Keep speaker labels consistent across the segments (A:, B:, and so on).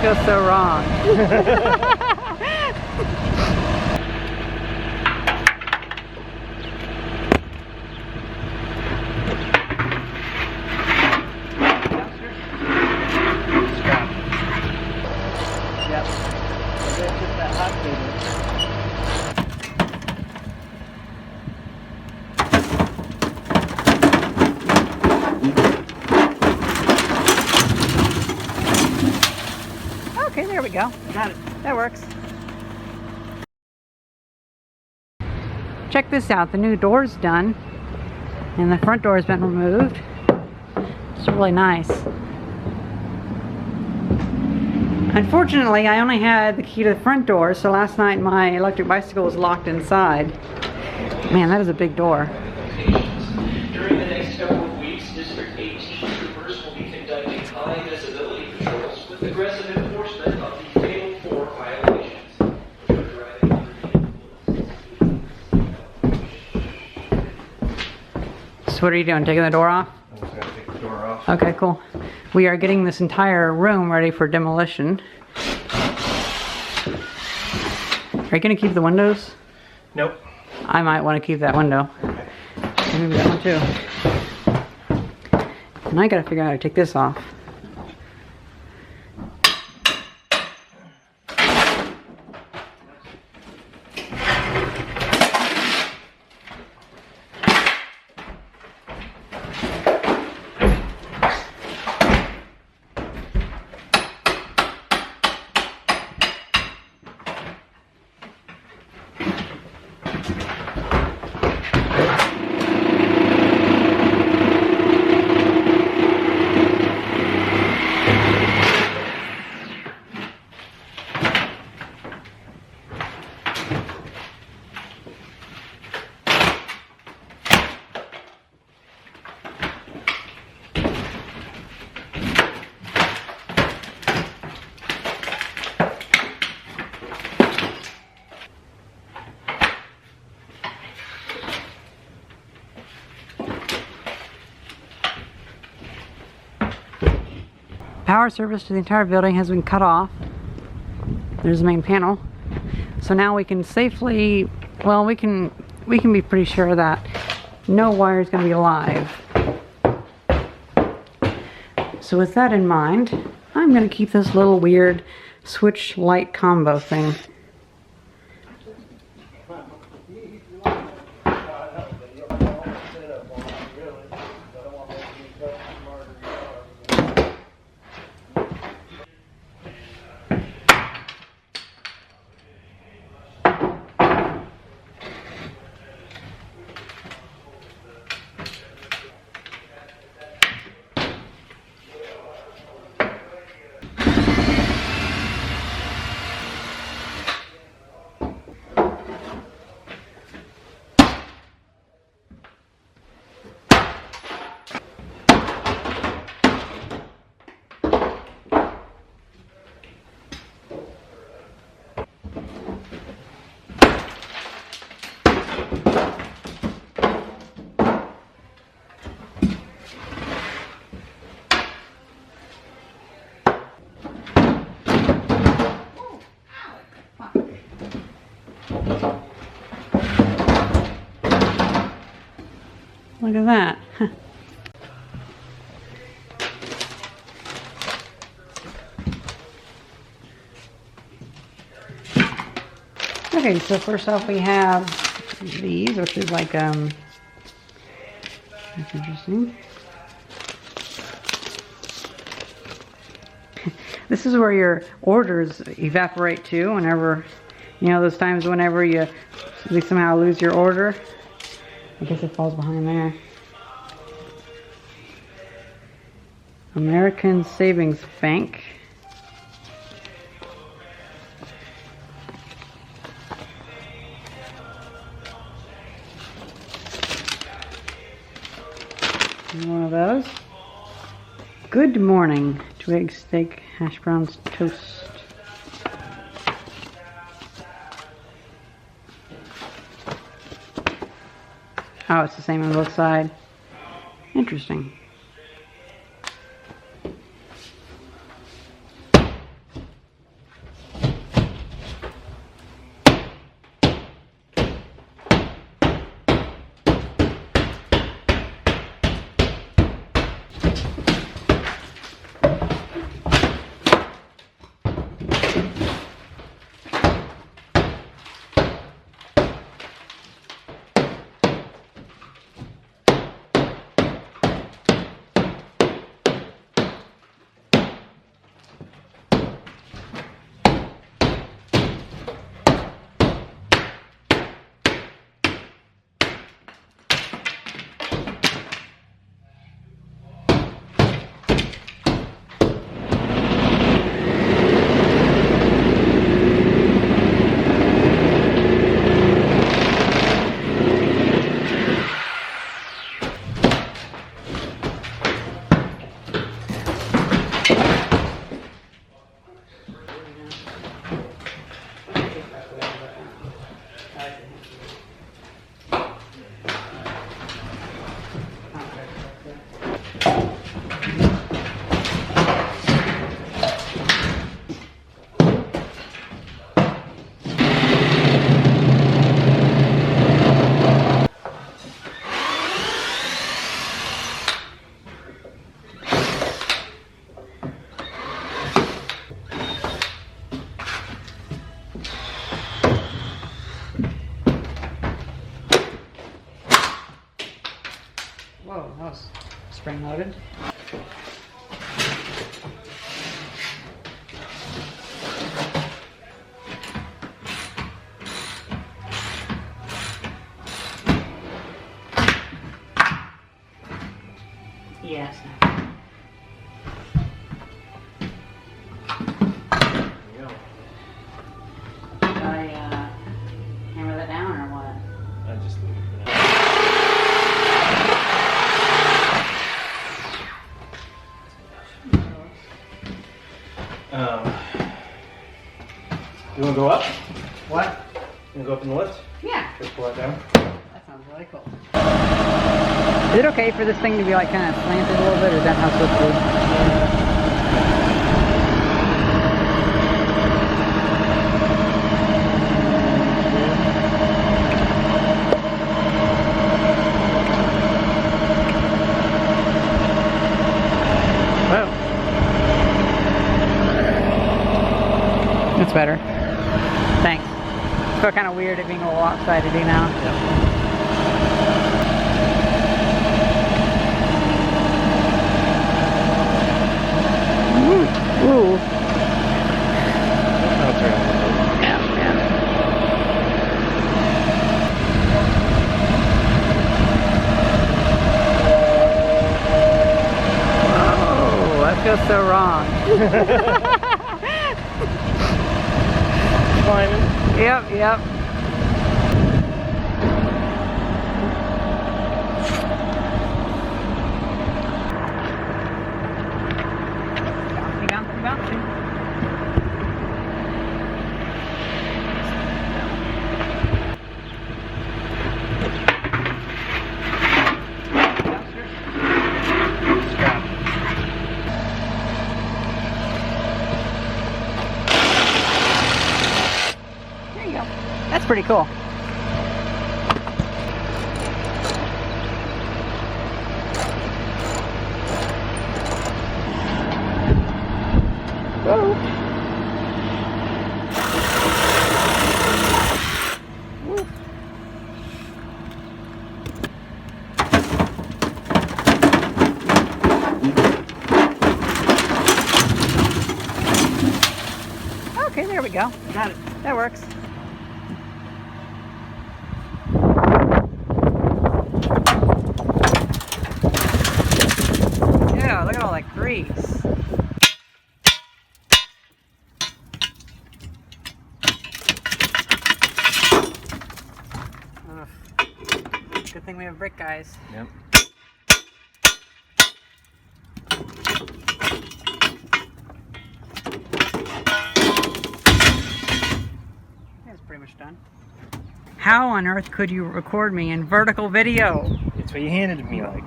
A: go so wrong.
B: Yep. So that's just that hot cable.
A: Okay, there we go.
B: Got it.
A: That works. Check this out. The new door's done. And the front door has been removed. It's really nice. Unfortunately, I only had the key to the front door, so last night my electric bicycle was locked inside. Man, that is a big door.
C: During the next couple of weeks, District 18 troopers will be conducting high visibility patrols with aggressive enforcement of the Fatal 4 violations.
A: So what are you doing, taking the door off?
B: I'm just going to take the door off.
A: Okay, cool. We are getting this entire room ready for demolition. Are you going to keep the windows?
B: Nope.
A: I might want to keep that window.
B: Okay.
A: Maybe that one too. And I gotta figure out how to take this off. Power service to the entire building has been cut off. There's the main panel. So now we can safely, well, we can be pretty sure that no wire is going to be alive. So with that in mind, I'm going to keep this little weird switch light combo thing. Look at that. Okay, so first off we have these, which is like, that's interesting. This is where your orders evaporate to whenever, you know, those times whenever you somehow lose your order. I guess it falls behind there. American Savings Bank. One of those. Good morning. Twig, steak, hash browns, toast. Oh, it's the same on both sides. Interesting. spring-loaded. Yes. Hammer that down or what?
B: I just leave it for now. You want to go up?
A: What?
B: You want to go up in the lift?
A: Yeah.
B: Just pull it down.
A: That sounds really cool. Is it okay for this thing to be like kind of slanted a little bit, or is that how it's supposed to be? That's better. Thanks. It's felt kind of weird it being a little lopsided now.
B: Yeah.
A: Ooh.
B: I'll turn it.
A: Yeah. Oh, that feels so wrong.
B: Climbing.
A: Yep. Bouncy. There you go. That's pretty cool. Whoa. Woo. Okay, there we go.
B: Got it.
A: That works. Yeah, look at all that grease. Good thing we have brick guys.
B: Yep.
A: That's pretty much done. How on earth could you record me in vertical video?
B: It's what you handed me like.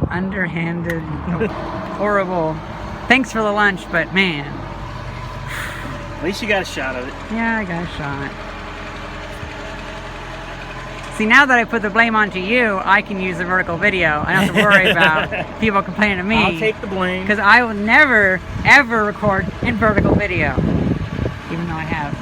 A: Underhanded. Horrible. Thanks for the lunch, but man.
B: At least you got a shot of it.
A: Yeah, I got a shot. See, now that I put the blame onto you, I can use the vertical video. I don't have to worry about people complaining to me.
B: I'll take the blame.
A: Because I will never, ever record in vertical video. Even though I have.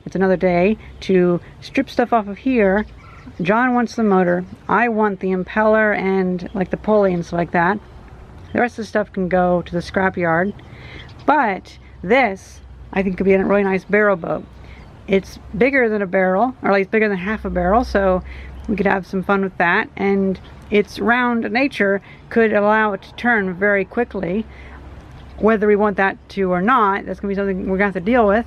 A: It's another day to strip stuff off of here. John wants the motor. I want the impeller and like the pulley and stuff like that. The rest of the stuff can go to the scrapyard. But this, I think, could be a really nice barrel boat. It's bigger than a barrel, or at least bigger than half a barrel, so we could have some fun with that. And its round nature could allow it to turn very quickly. Whether we want that to or not, that's going to be something we're going to have to deal with.